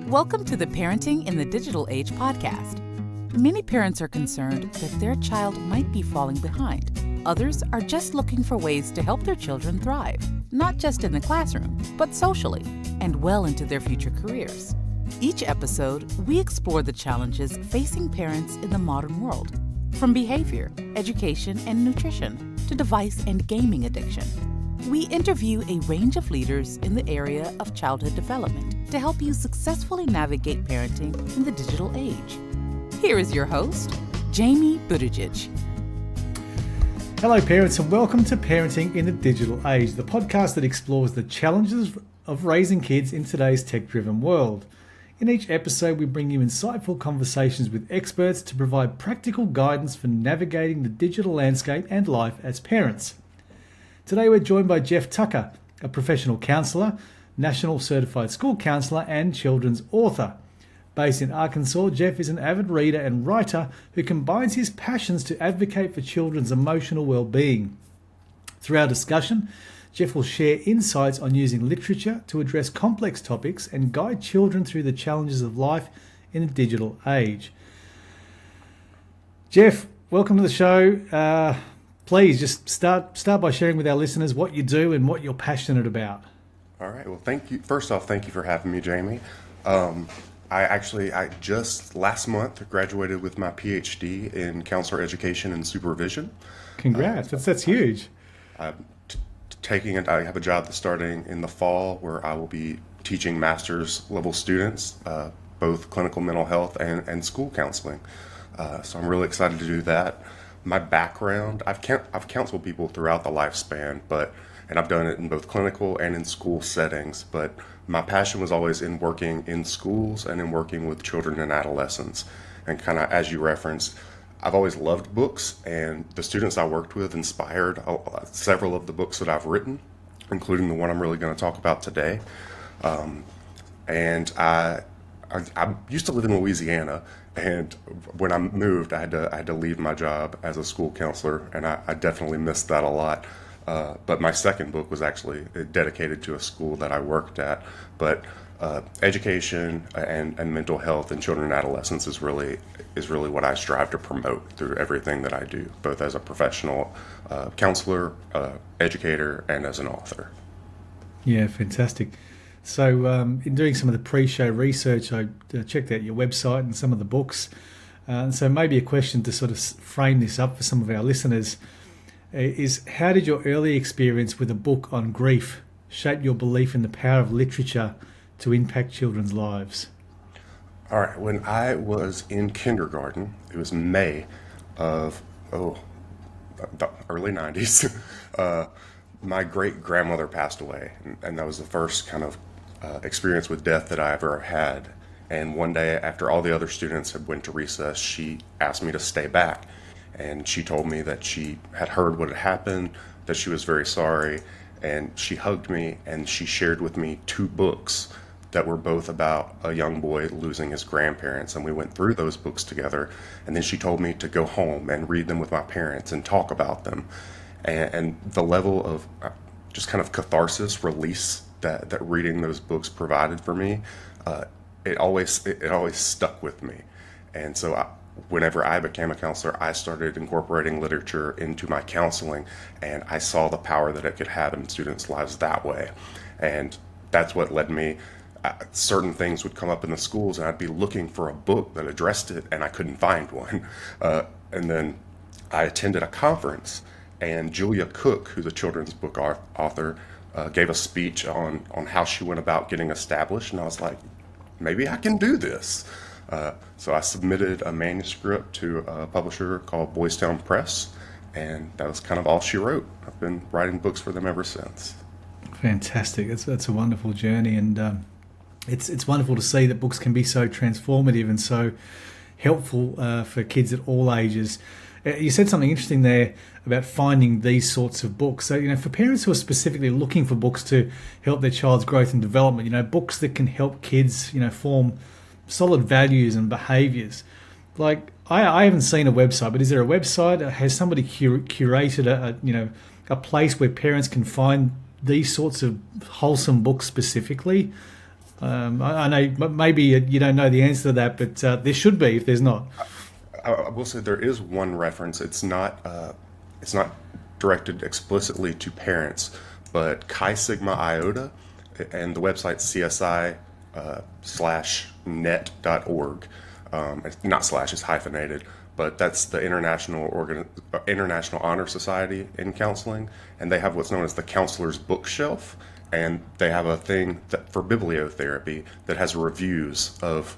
Welcome to the Parenting in the Digital Age podcast. Many parents are concerned that their child might be falling behind. Others are just looking for ways to help their children thrive, not just in the classroom, but socially, and well into their future careers. Each episode, we explore the challenges facing parents in the modern world, from behavior, education, and nutrition to device and gaming addiction. We interview a range of leaders in the area of childhood development to help you successfully navigate parenting in the digital age. Here is your host, Jamie Buttigieg. Hello parents and welcome to Parenting in the Digital Age, the podcast that explores the challenges of raising kids in today's tech-driven world. In each episode, we bring you insightful conversations with experts to provide practical guidance for navigating the digital landscape and life as parents. Today we're joined by Jeff Tucker, a professional counsellor, national certified school counsellor and children's author. Based in Arkansas, Jeff is an avid reader and writer who combines his passions to advocate for children's emotional well-being. Through our discussion, Jeff will share insights on using literature to address complex topics and guide children through the challenges of life in the digital age. Jeff, welcome to the show. Please just start by sharing with our listeners what you do and what you're passionate about. All right. Well, thank you. First off, thank you for having me, Jamie. I just last month graduated with my PhD in counselor education and supervision. Congrats. That's huge. I'm taking it. I have a job that's starting in the fall where I will be teaching master's level students, both clinical mental health and school counseling. So I'm really excited to do that. My background, I've counseled people throughout the lifespan, and I've done it in both clinical and in school settings, but my passion was always in working in schools and in working with children and adolescents. And kind of as you referenced, I've always loved books, and the students I worked with inspired several of the books that I've written, including the one I'm really going to talk about today. And I used to live in Louisiana, and when I moved, I had to leave my job as a school counselor, and I definitely missed that a lot. But my second book was actually dedicated to a school that I worked at. But education and mental health in children and adolescents is really what I strive to promote through everything that I do, both as a professional counselor, educator, and as an author. Yeah, fantastic. So in doing some of the pre-show research, I checked out your website and some of the books. And so maybe a question to sort of frame this up for some of our listeners is, how did your early experience with a book on grief shape your belief in the power of literature to impact children's lives? All right. When I was in kindergarten, it was May of the early 90s, my great-grandmother passed away, and that was the first kind of experience with death that I ever had. And one day, after all the other students had went to recess, she asked me to stay back. And she told me that she had heard what had happened, that she was very sorry, and she hugged me and she shared with me two books that were both about a young boy losing his grandparents. And we went through those books together. And then she told me to go home and read them with my parents and talk about them. And the level of just kind of catharsis, release that reading those books provided for me, it always stuck with me. And so whenever I became a counselor, I started incorporating literature into my counseling, and I saw the power that it could have in students' lives that way. And that's what led me. Certain things would come up in the schools, and I'd be looking for a book that addressed it, and I couldn't find one. And then I attended a conference, and Julia Cook, who's a children's book author, gave a speech on how she went about getting established, and I was like, maybe I can do this. So I submitted a manuscript to a publisher called Boys Town Press, and that was kind of all she wrote. I've been writing books for them ever since. Fantastic. That's a wonderful journey, and it's wonderful to see that books can be so transformative and so helpful for kids at all ages. You said something interesting there about finding these sorts of books. So, for parents who are specifically looking for books to help their child's growth and development, books that can help kids, form solid values and behaviours. Like, I haven't seen a website, but is there a website? Has somebody curated a place where parents can find these sorts of wholesome books specifically? I know maybe you don't know the answer to that, but there should be if there's not. I will say there is one reference. It's not directed explicitly to parents, but Chi Sigma Iota and the website CSI slash net.org. It's not slash, it's hyphenated, but that's the International Honor Society in counseling, and they have what's known as the Counselor's Bookshelf, and they have a thing that for bibliotherapy that has reviews of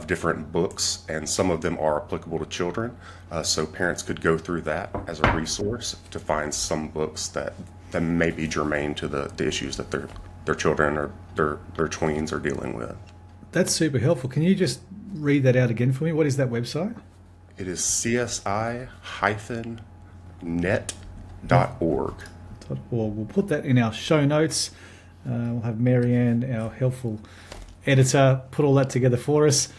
different books, and some of them are applicable to children. So parents could go through that as a resource to find some books that may be germane to the issues that their children or their tweens are dealing with. That's super helpful. Can you just read that out again for me? What is that website? It is csi-net.org. We'll put that in our show notes. We'll have Marianne, our helpful editor, put all that together for us.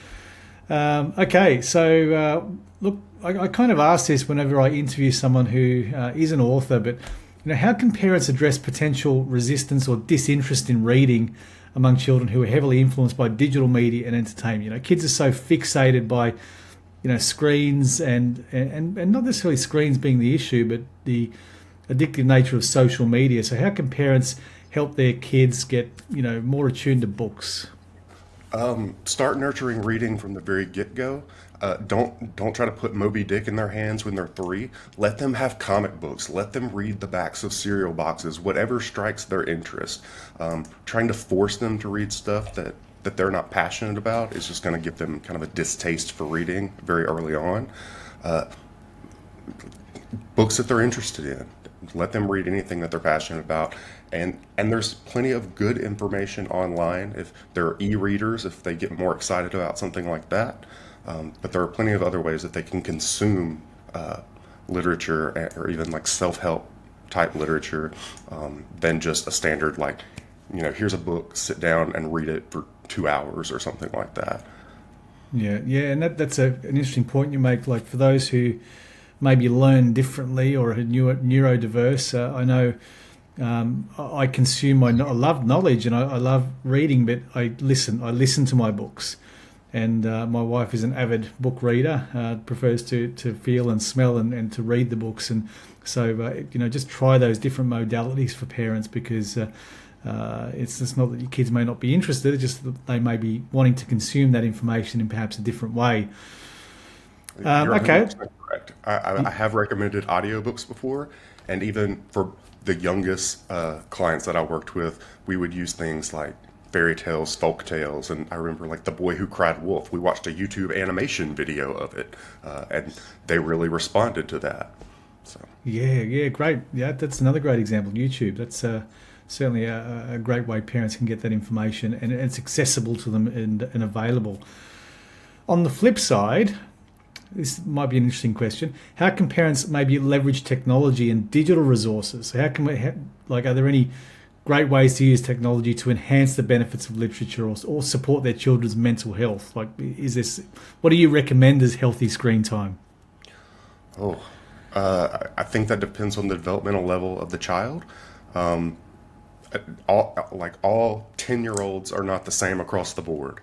Okay, so look, I kind of ask this whenever I interview someone who is an author, but how can parents address potential resistance or disinterest in reading among children who are heavily influenced by digital media and entertainment? Kids are so fixated by screens and not necessarily screens being the issue, but the addictive nature of social media. So how can parents help their kids get more attuned to books? Start nurturing reading from the very get-go. Don't try to put Moby Dick in their hands when they're 3. Let them have comic books. Let them read the backs of cereal boxes, whatever strikes their interest. Trying to force them to read stuff that they're not passionate about is just going to give them kind of a distaste for reading very early on. Books that they're interested in. Let them read anything that they're passionate about. And there's plenty of good information online. If there are e-readers, if they get more excited about something like that. But there are plenty of other ways that they can consume literature or even like self-help type literature than just a standard here's a book, sit down and read it for 2 hours or something like that. Yeah, and that's an interesting point you make. Like for those who maybe learn differently or are neurodiverse, I know I consume I love knowledge and I love reading, but I listen to my books. And my wife is an avid book reader, prefers to feel and smell and to read the books. And so, just try those different modalities for parents, because it's just not that your kids may not be interested, it's just that they may be wanting to consume that information in perhaps a different way. You're Okay. 100% correct. I have recommended audiobooks before, and even for the youngest clients that I worked with, we would use things like fairy tales, folk tales, and I remember like The Boy Who Cried Wolf. We watched a YouTube animation video of it, and they really responded to that. So Yeah, great. Yeah, that's another great example. YouTube. That's certainly a great way parents can get that information, and it's accessible to them and available. On the flip side, this might be an interesting question. How can parents maybe leverage technology and digital resources? How can are there any great ways to use technology to enhance the benefits of literature or support their children's mental health? What do you recommend as healthy screen time? I think that depends on the developmental level of the child. All 10-year-olds are not the same across the board.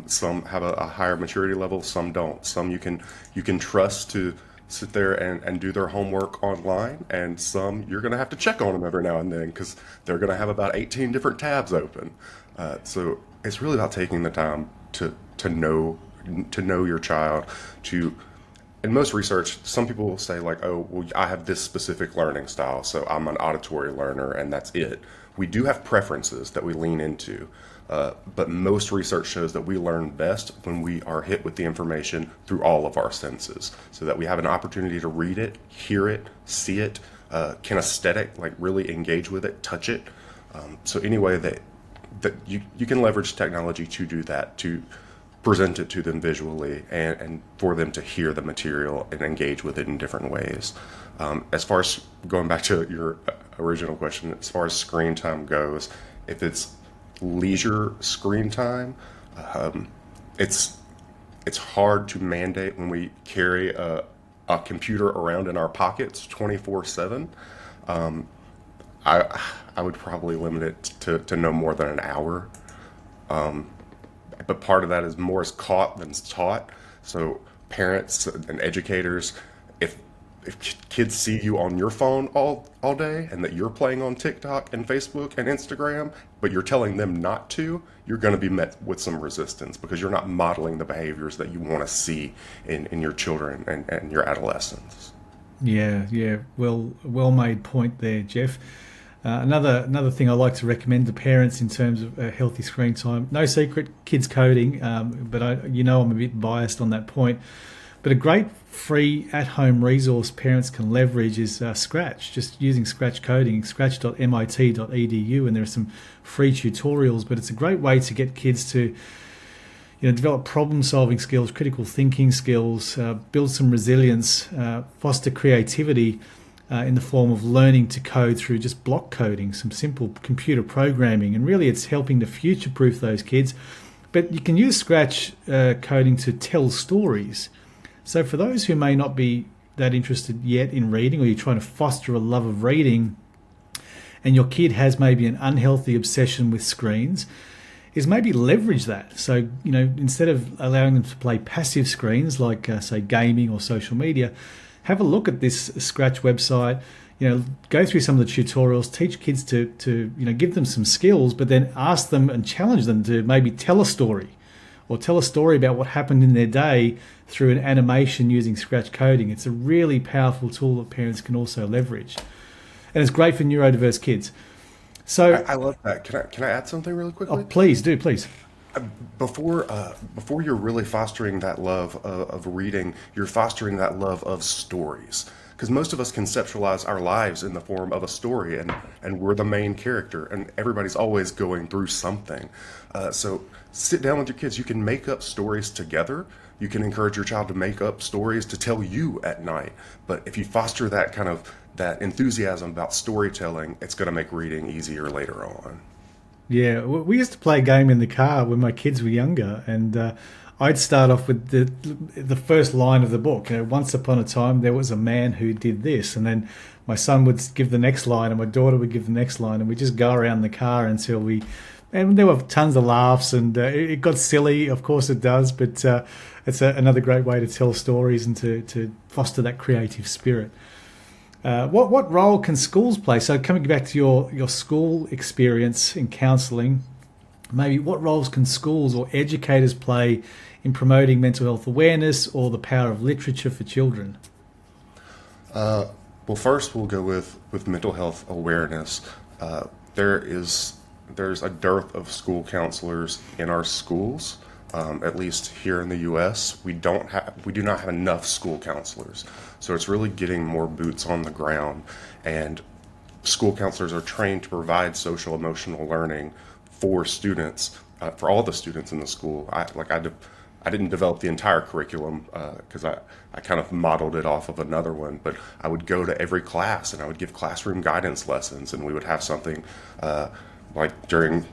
Some have a higher maturity level, some don't. Some you can trust to sit there and do their homework online, and some you're going to have to check on them every now and then because they're going to have about 18 different tabs open. So it's really about taking the time to know your child. In most research, some people will say I have this specific learning style, so I'm an auditory learner and that's it. We do have preferences that we lean into. But most research shows that we learn best when we are hit with the information through all of our senses, so that we have an opportunity to read it, hear it, see it, kinesthetic, really engage with it, touch it. So any way that you can leverage technology to do that, to present it to them visually and for them to hear the material and engage with it in different ways. As far as going back to your original question, as far as screen time goes, if it's leisure screen time, it's hard to mandate when we carry a computer around in our pockets 24/7. I would probably limit it to no more than an hour. But part of that is more is caught than is taught. So parents and educators, if kids see you on your phone all day and that you're playing on TikTok and Facebook and Instagram, but you're telling them not to, you're going to be met with some resistance because you're not modeling the behaviors that you want to see in your children and your adolescents. Yeah. Well made point there, Jeff. Another thing I like to recommend to parents in terms of healthy screen time. No secret, kids coding, but I'm a bit biased on that point. But a great free at-home resource parents can leverage is Scratch. Just using Scratch coding, scratch.mit.edu, and there are some free tutorials. But it's a great way to get kids to develop problem-solving skills, critical thinking skills, build some resilience, foster creativity. In the form of learning to code through just block coding, some simple computer programming. And really it's helping to future-proof those kids. But you can use Scratch coding to tell stories. So for those who may not be that interested yet in reading, or you're trying to foster a love of reading, and your kid has maybe an unhealthy obsession with screens, is maybe leverage that. So, instead of allowing them to play passive screens like, say, gaming or social media, have a look at this Scratch website, go through some of the tutorials, teach kids to give them some skills, but then ask them and challenge them to maybe tell a story about what happened in their day through an animation using Scratch coding. It's a really powerful tool that parents can also leverage. And it's great for neurodiverse kids. So I love that. Can I add something really quickly? Oh, please do, please. Before you're really fostering that love of reading, you're fostering that love of stories. Because most of us conceptualize our lives in the form of a story, and we're the main character, and everybody's always going through something. So sit down with your kids. You can make up stories together. You can encourage your child to make up stories to tell you at night. But if you foster that enthusiasm about storytelling, it's going to make reading easier later on. Yeah, we used to play a game in the car when my kids were younger, and I'd start off with the first line of the book. Once upon a time, there was a man who did this, and then my son would give the next line, and my daughter would give the next line, and we'd just go around the car until and there were tons of laughs, and it got silly, of course it does, but it's another great way to tell stories and to foster that creative spirit. What role can schools play? So coming back to your school experience in counselling, maybe what roles can schools or educators play in promoting mental health awareness or the power of literature for children? Well, first we'll go with mental health awareness. There's a dearth of school counselors in our schools. At least here in the U.S., we do not have enough school counselors. So it's really getting more boots on the ground, and school counselors are trained to provide social emotional learning for students, for all the students in the school. I didn't develop the entire curriculum because I kind of modeled it off of another one, but I would go to every class and I would give classroom guidance lessons, and we would have something like during.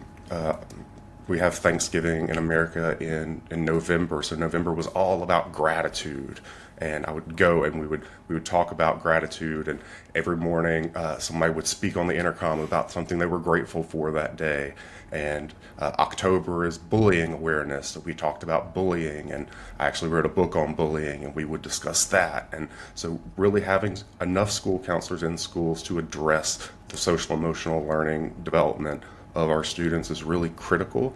We have Thanksgiving in America in November, so November was all about gratitude, and I would go and we would talk about gratitude, and every morning somebody would speak on the intercom about something they were grateful for that day. And October is bullying awareness, so we talked about bullying, and I actually wrote a book on bullying, and we would discuss that. And so really having enough school counselors in schools to address the social emotional learning development of our students is really critical.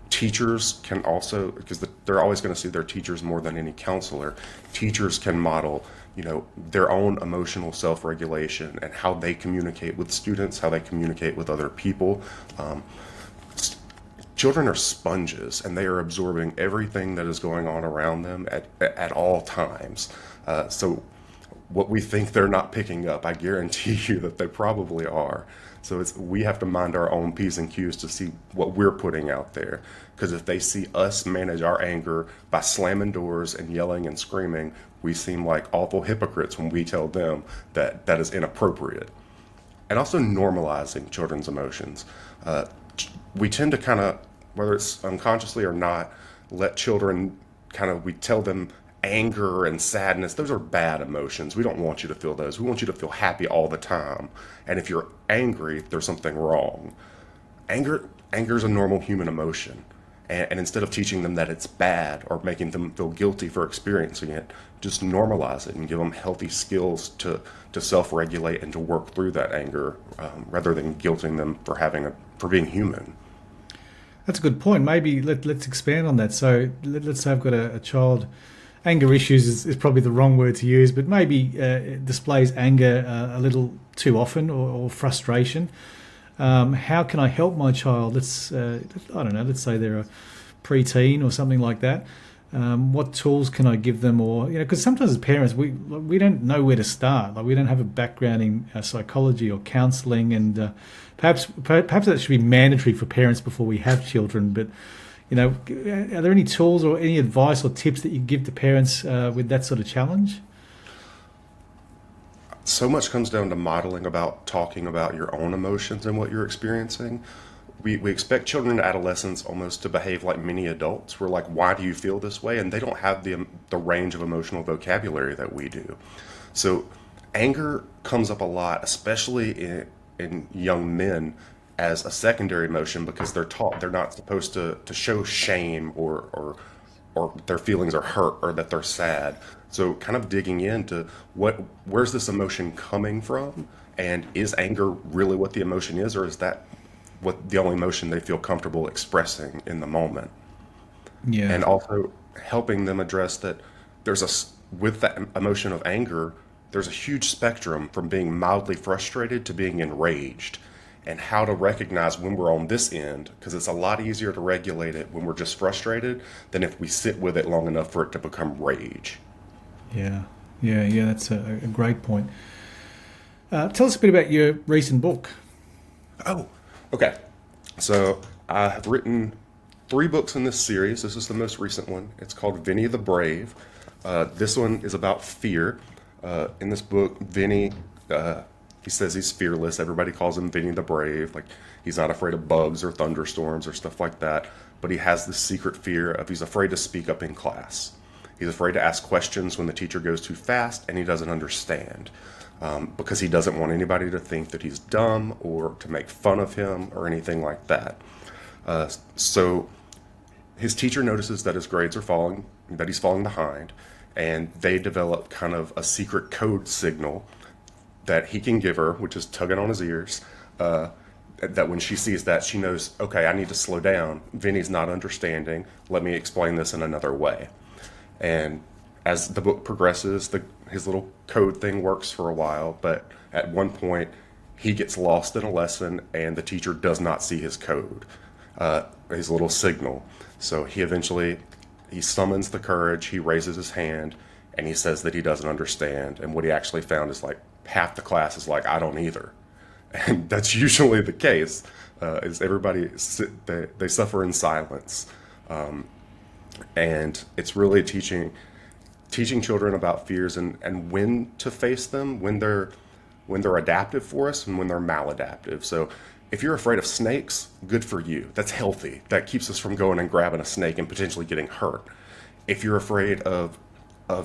Teachers can also, because they're always going to see their teachers more than any counselor, teachers can model, their own emotional self-regulation and how they communicate with students, how they communicate with other people. Children are sponges, and they are absorbing everything that is going on around them at all times. So what we think they're not picking up, I guarantee you that they probably are. So we have to mind our own P's and Q's to see what we're putting out there. Because if they see us manage our anger by slamming doors and yelling and screaming, we seem like awful hypocrites when we tell them that that is inappropriate. And also normalizing children's emotions. We tend to kind of, whether it's unconsciously or not, let children we tell them anger and sadness, those are bad emotions. We don't want you to feel those. We want you to feel happy all the time. And if you're angry, there's something wrong. Anger anger is a normal human emotion. And instead of teaching them that it's bad or making them feel guilty for experiencing it, just normalize it and give them healthy skills to self-regulate and to work through that anger, rather than guilting them for being human. That's a good point. Maybe let's expand on that. So let's say I've got a child. Anger issues is probably the wrong word to use, but maybe displays anger a little too often, or frustration. How can I help my child? I don't know, let's say they're a preteen or something like that. What tools can I give them? Or, because sometimes as parents, we don't know where to start. Like, we don't have a background in psychology or counselling, and perhaps that should be mandatory for parents before we have children. But, are there any tools or any advice or tips that you give to parents with that sort of challenge? So much comes down to talking about your own emotions and what you're experiencing. We expect children and adolescents almost to behave like mini adults. We're like, why do you feel this way? And they don't have the range of emotional vocabulary that we do. So anger comes up a lot, especially in young men, as a secondary emotion, because they're taught they're not supposed to show shame or their feelings are hurt or that they're sad. So kind of digging into where's this emotion coming from, and is anger really what the emotion is, or is that what the only emotion they feel comfortable expressing in the moment? Yeah. And also helping them address that with that emotion of anger, there's a huge spectrum from being mildly frustrated to being enraged, and how to recognize when we're on this end, because it's a lot easier to regulate it when we're just frustrated than if we sit with it long enough for it to become rage. Yeah. That's a great point. Tell us a bit about your recent book. Oh, okay. So I have written 3 books in this series. This is the most recent one. It's called Vinny the Brave. This one is about fear. In this book, Vinny, he says he's fearless. Everybody calls him Vinny the Brave. Like, he's not afraid of bugs or thunderstorms or stuff like that. But he has this secret fear of he's afraid to speak up in class. He's afraid to ask questions when the teacher goes too fast and he doesn't understand, because he doesn't want anybody to think that he's dumb or to make fun of him or anything like that. So his teacher notices that his grades are falling, that he's falling behind, and they develop kind of a secret code signal that he can give her, which is tugging on his ears, that when she sees that, she knows, okay, I need to slow down. Vinny's not understanding. Let me explain this in another way. And as the book progresses, his little code thing works for a while, but at one point he gets lost in a lesson and the teacher does not see his code, his little signal. So he summons the courage, he raises his hand, and he says that he doesn't understand. And what he actually found is like half the class is like, I don't either. And that's usually the case, is everybody, they suffer in silence. And it's really teaching children about fears and when to face them, when they're adaptive for us and when they're maladaptive. So if you're afraid of snakes, good for you. That's healthy. That keeps us from going and grabbing a snake and potentially getting hurt. If you're afraid of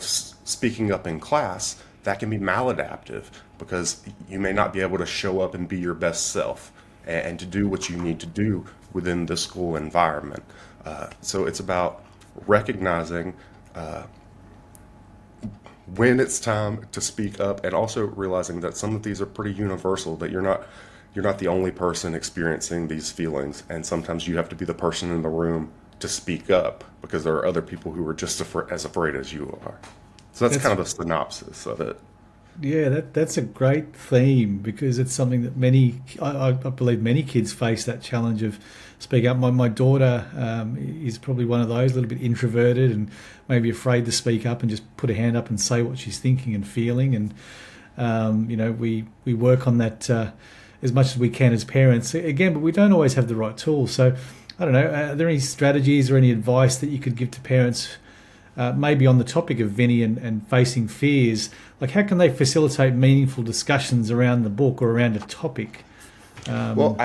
speaking up in class, that can be maladaptive, because you may not be able to show up and be your best self and to do what you need to do within the school environment. So it's about recognizing when it's time to speak up, and also realizing that some of these are pretty universal, that you're not the only person experiencing these feelings, and sometimes you have to be the person in the room to speak up because there are other people who are just as afraid as you are. So that's kind of a synopsis of it. Yeah, that's a great theme, because it's something that I believe many kids face, that challenge of speaking up. My daughter is probably one of those, a little bit introverted and maybe afraid to speak up and just put a hand up and say what she's thinking and feeling. And we work on that as much as we can as parents. Again, but we don't always have the right tools. So I don't know, are there any strategies or any advice that you could give to parents, maybe on the topic of Vinny and facing fears? Like, how can they facilitate meaningful discussions around the book or around a topic? Well,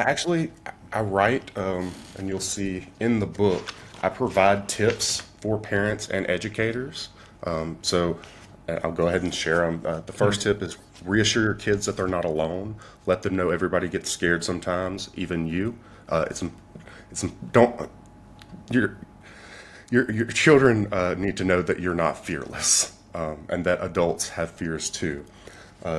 I write, and you'll see in the book, I provide tips for parents and educators. And and I'll go ahead and share them. The first tip is reassure your kids that they're not alone. Let them know everybody gets scared sometimes, even you. Don't your children need to know that you're not fearless, and that adults have fears too.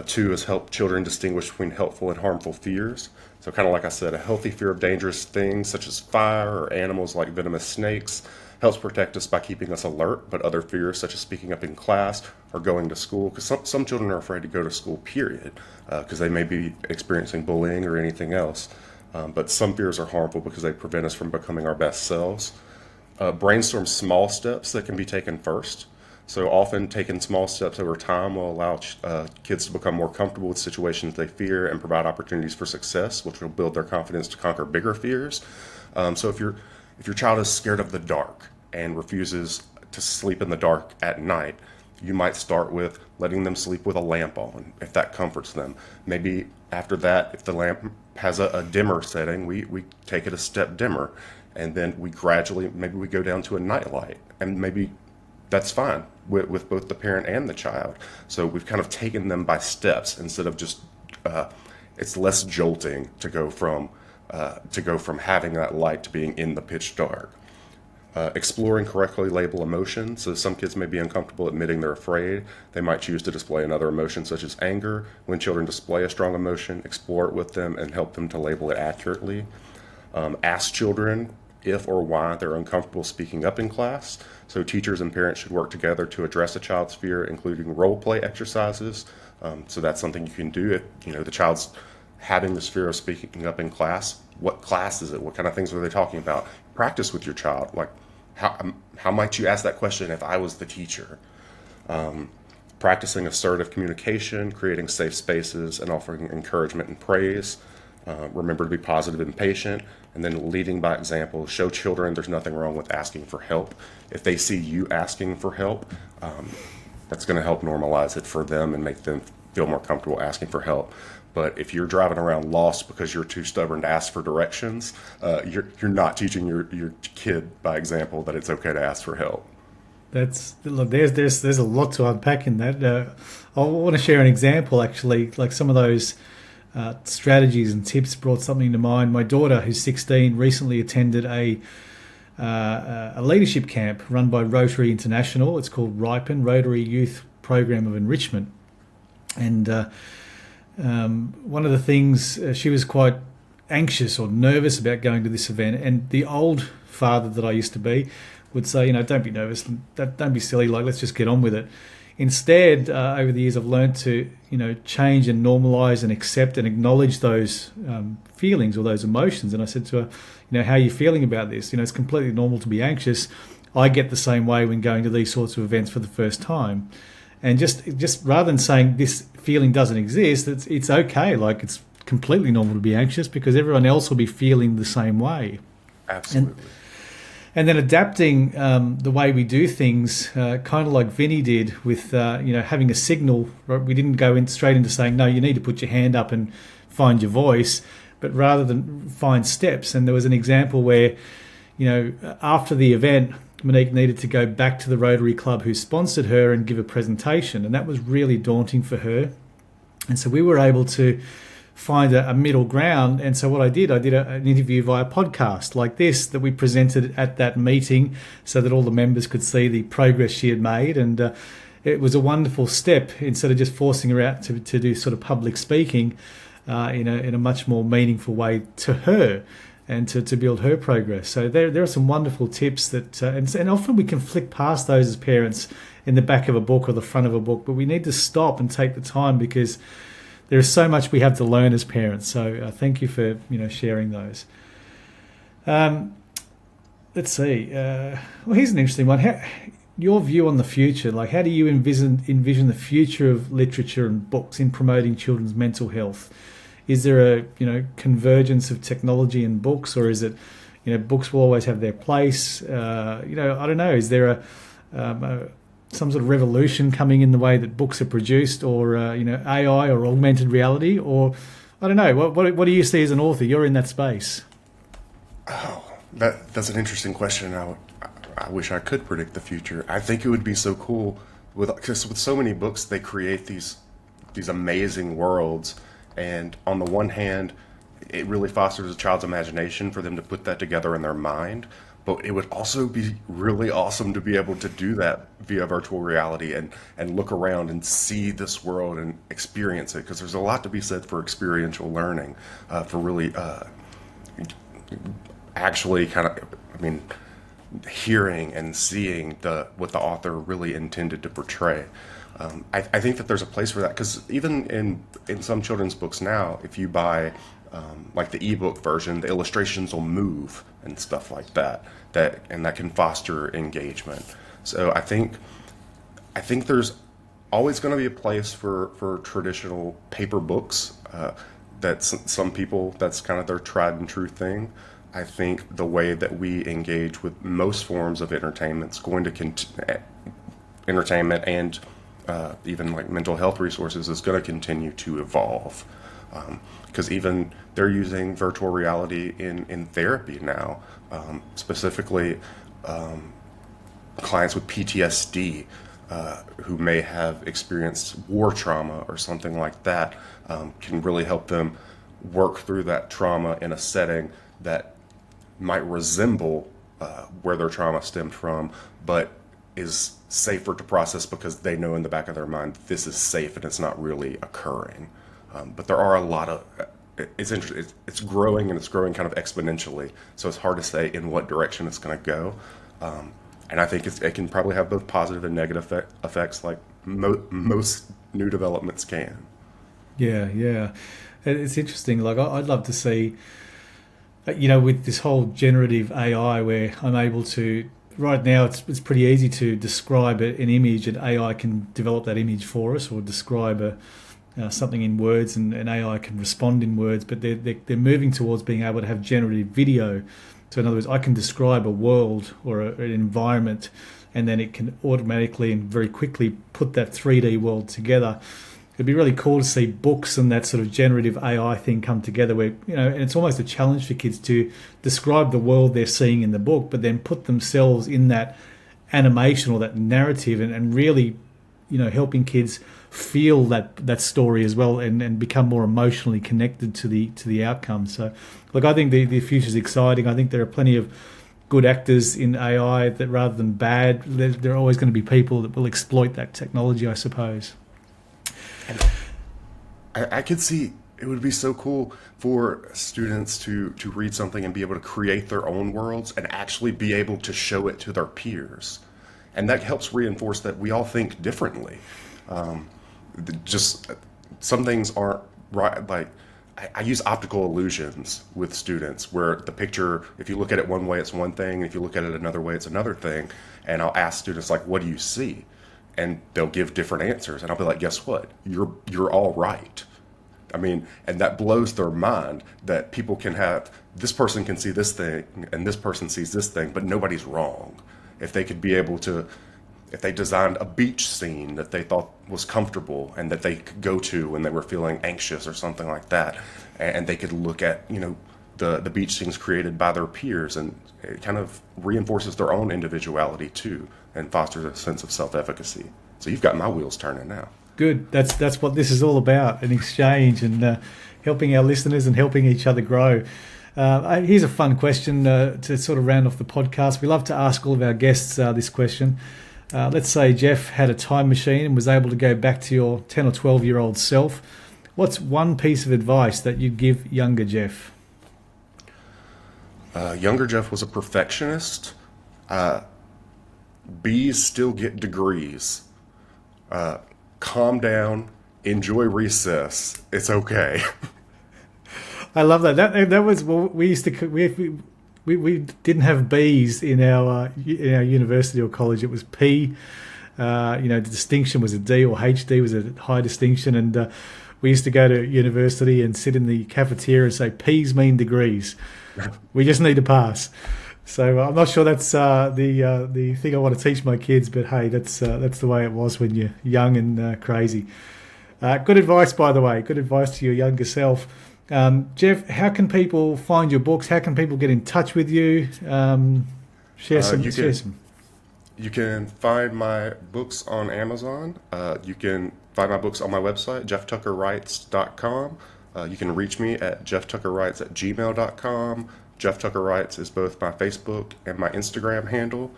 Two is help children distinguish between helpful and harmful fears. So kind of like I said, a healthy fear of dangerous things such as fire or animals like venomous snakes helps protect us by keeping us alert, but other fears such as speaking up in class or going to school, because some children are afraid to go to school, period, because they may be experiencing bullying or anything else. But some fears are harmful because they prevent us from becoming our best selves. Brainstorm small steps that can be taken first. So often taking small steps over time will allow kids to become more comfortable with situations they fear and provide opportunities for success, which will build their confidence to conquer bigger fears. So if your child is scared of the dark and refuses to sleep in the dark at night, you might start with letting them sleep with a lamp on, if that comforts them. Maybe after that, if the lamp has a dimmer setting, we take it a step dimmer. And then we gradually, maybe we go down to a nightlight. And maybe that's fine with both the parent and the child. So we've kind of taken them by steps instead of just, it's less jolting to go from having that light to being in the pitch dark. Explore and correctly label emotions. So some kids may be uncomfortable admitting they're afraid. They might choose to display another emotion such as anger. When children display a strong emotion, explore it with them and help them to label it accurately. Ask children if or why they're uncomfortable speaking up in class. So teachers and parents should work together to address a child's fear, including role play exercises. So that's something you can do if the child's having this fear of speaking up in class. What class is it? What kind of things are they talking about? Practice with your child. Like, how might you ask that question if I was the teacher? Practicing assertive communication, creating safe spaces, and offering encouragement and praise. Remember to be positive and patient, and then leading by example. Show children there's nothing wrong with asking for help. If they see you asking for help, that's going to help normalize it for them and make them feel more comfortable asking for help. But if you're driving around lost because you're too stubborn to ask for directions, you're not teaching your kid by example that it's okay to ask for help. There's a lot to unpack in that. I want to share an example actually, like some of those strategies and tips brought something to mind. My daughter, who's 16, recently attended a leadership camp run by Rotary International. It's called RIPEN, Rotary Youth Program of Enrichment. And one of the things, she was quite anxious or nervous about going to this event. And the old father that I used to be would say, don't be nervous, don't be silly, let's just get on with it. Instead, over the years, I've learned to, change and normalize and accept and acknowledge those feelings or those emotions. And I said to her, how are you feeling about this? It's completely normal to be anxious. I get the same way when going to these sorts of events for the first time. And just rather than saying this feeling doesn't exist, it's okay. It's completely normal to be anxious because everyone else will be feeling the same way. Absolutely. And then adapting the way we do things, kind of like Vinny did with, having a signal. Right? We didn't go straight into saying, no, you need to put your hand up and find your voice, but rather than find steps. And there was an example where, after the event, Monique needed to go back to the Rotary Club who sponsored her and give a presentation. And that was really daunting for her. And so we were able to find a middle ground. And so what I did an interview via podcast like this that we presented at that meeting so that all the members could see the progress she had made. And it was a wonderful step instead of just forcing her out to do sort of public speaking in a much more meaningful way to her and to build her progress. So there are some wonderful tips that, and often we can flick past those as parents in the back of a book or the front of a book, but we need to stop and take the time because there is so much we have to learn as parents. So thank you for sharing those. Let's see. Well, here's an interesting one. Your view on the future, how do you envision the future of literature and books in promoting children's mental health? Is there a convergence of technology and books, or is it books will always have their place? I don't know. Is there some sort of revolution coming in the way that books are produced, or AI or augmented reality, or I don't know. What do you see as an author? You're in that space. Oh, that's an interesting question. I wish I could predict the future. I think it would be so cool because with so many books, they create these amazing worlds, and on the one hand, it really fosters a child's imagination for them to put that together in their mind. But it would also be really awesome to be able to do that via virtual reality and look around and see this world and experience it. Because there's a lot to be said for experiential learning, for really actually kind of, I mean, hearing and seeing what the author really intended to portray. I think that there's a place for that, because even in some children's books now, if you buy like the ebook version, the illustrations will move and stuff like that. And that can foster engagement. So I think there's always going to be a place for traditional paper books. That's some people, that's kind of their tried and true thing. I think the way that we engage with most forms of entertainment is going to entertainment and even like mental health resources is going to continue to evolve. Because even they're using virtual reality in therapy now, specifically clients with PTSD who may have experienced war trauma or something like that, can really help them work through that trauma in a setting that might resemble where their trauma stemmed from, but is safer to process because they know in the back of their mind this is safe and it's not really occurring. But there are a lot of, it's interesting, it's growing, and it's growing kind of exponentially. So it's hard to say in what direction it's going to go. And I think it can probably have both positive and negative effects, like most new developments can. Yeah. It's interesting. Like I'd love to see, with this whole generative AI, where I'm able to, right now it's pretty easy to describe an image, and AI can develop that image for us, or describe something in words, and AI can respond in words. But they're moving towards being able to have generative video. So in other words, I can describe a world or an environment, and then it can automatically and very quickly put that 3D world together. It'd be really cool to see books and that sort of generative AI thing come together, where, and it's almost a challenge for kids to describe the world they're seeing in the book, but then put themselves in that animation or that narrative, and really, helping kids feel that story as well, and become more emotionally connected to the outcome. So, look, I think the future's exciting. I think there are plenty of good actors in AI that, rather than bad, there are always going to be people that will exploit that technology, I suppose. I could see it would be so cool for students to read something and be able to create their own worlds and actually be able to show it to their peers. And that helps reinforce that we all think differently. Just some things aren't right. Like I use optical illusions with students, where the picture, if you look at it one way, it's one thing, and if you look at it another way, it's another thing. And I'll ask students, like, what do you see? And they'll give different answers, and I'll be like, guess what? You're all right. I mean, and that blows their mind that people can have, this person can see this thing and this person sees this thing, but nobody's wrong. If they could be able to, if they designed a beach scene that they thought was comfortable and that they could go to when they were feeling anxious or something like that, and they could look at, the beach scenes created by their peers, and it kind of reinforces their own individuality too, and fosters a sense of self-efficacy. So you've got my wheels turning now. Good. That's what this is all about, an exchange, and helping our listeners and helping each other grow. Here's a fun question to sort of round off the podcast. We love to ask all of our guests this question. Let's say Jeff had a time machine and was able to go back to your 10 or 12-year-old self. What's one piece of advice that you'd give younger Jeff? Younger Jeff was a perfectionist. Bees still get degrees. Calm down. Enjoy recess. It's okay. I love that. That was, well, we used to, we didn't have B's in our university or college. It was P. The distinction was a D, or HD was a high distinction, and we used to go to university and sit in the cafeteria and say P's mean degrees. We just need to pass. So I'm not sure that's the thing I want to teach my kids, but hey, that's the way it was when you're young and crazy. Good advice, by the way. Good advice to your younger self. Jeff, how can people find your books? How can people get in touch with you? Share some. You can find my books on Amazon. You can find my books on my website, jefftuckerwrites.com. You can reach me at jefftuckerwrites@gmail.com. Jeff Tucker Writes is both my Facebook and my Instagram handle.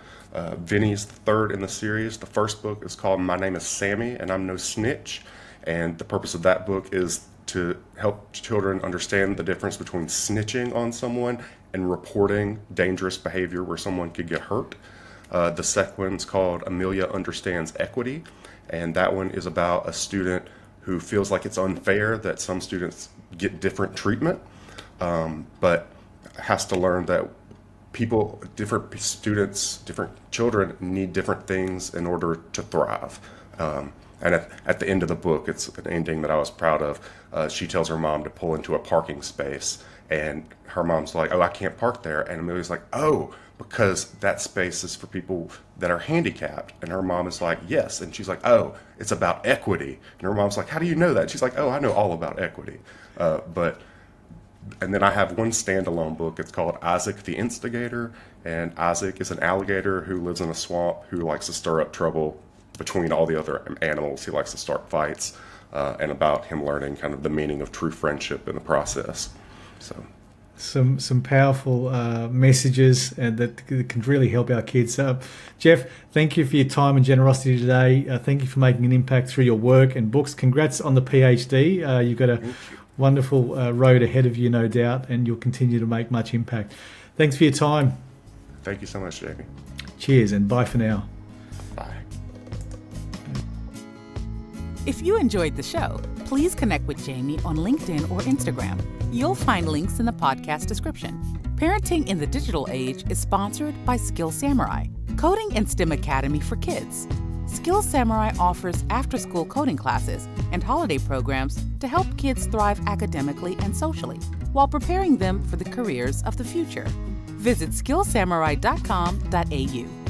Vinny's the third in the series. The first book is called My Name is Sammy and I'm No Snitch. And the purpose of that book is to help children understand the difference between snitching on someone and reporting dangerous behavior where someone could get hurt. The second one's called Amelia Understands Equity, and that one is about a student who feels like it's unfair that some students get different treatment, but has to learn that different students, different children need different things in order to thrive. And at the end of the book, it's an ending that I was proud of. She tells her mom to pull into a parking space, and her mom's like, "Oh, I can't park there." And Amelia's like, "Oh, because that space is for people that are handicapped." And her mom is like, "Yes." And she's like, "Oh, it's about equity." And her mom's like, "How do you know that?" And she's like, "Oh, I know all about equity." And then I have one standalone book. It's called Isaac the Instigator. And Isaac is an alligator who lives in a swamp who likes to stir up trouble between all the other animals. He likes to start fights, and about him learning kind of the meaning of true friendship in the process. So some powerful messages and that can really help our kids. Jeff, thank you for your time and generosity today. Thank you for making an impact through your work and books. Congrats on the PhD. You've got a wonderful road ahead of you, no doubt, and you'll continue to make much impact. Thanks for your time. Thank you so much, Jamie. Cheers, and bye for now. Bye. If you enjoyed the show, please connect with Jamie on LinkedIn or Instagram. You'll find links in the podcast description. Parenting in the Digital Age is sponsored by Skill Samurai, Coding and STEM Academy for Kids. Skill Samurai offers after-school coding classes and holiday programs to help kids thrive academically and socially while preparing them for the careers of the future. Visit skillsamurai.com.au.